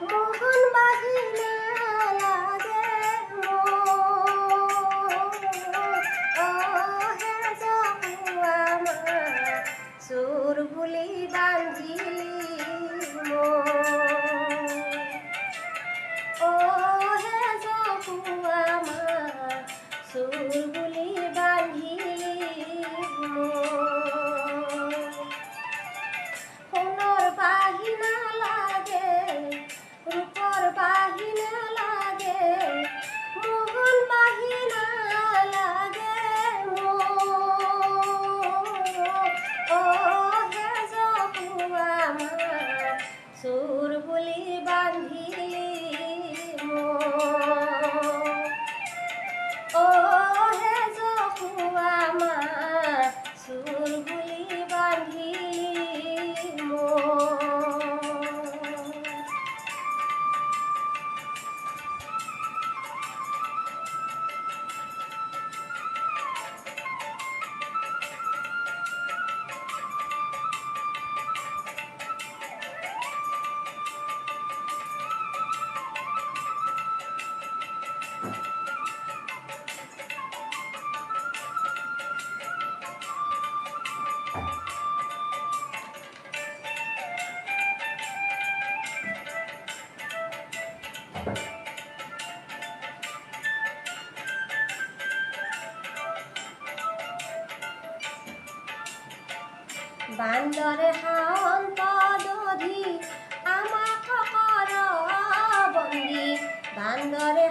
মোহন বাহিনা লাগে হে জহুৱা মা চোৰ বুলি বান্ধিলি হে জহুৱা মা চোৰ বুলি বান্ধিলি সোণৰ বাহিনা লাগে ৰূপৰ বাহিনা লাগে মোহন বাহিনা লাগে হে জহুৱা মা চোৰ বুলি বান্ধিলি হে জহুৱা মা চোৰ বুলি বান্ধিলি বান্দৰে সাৱন্ত দধি আমাক কৰ বন্দী বান্দৰে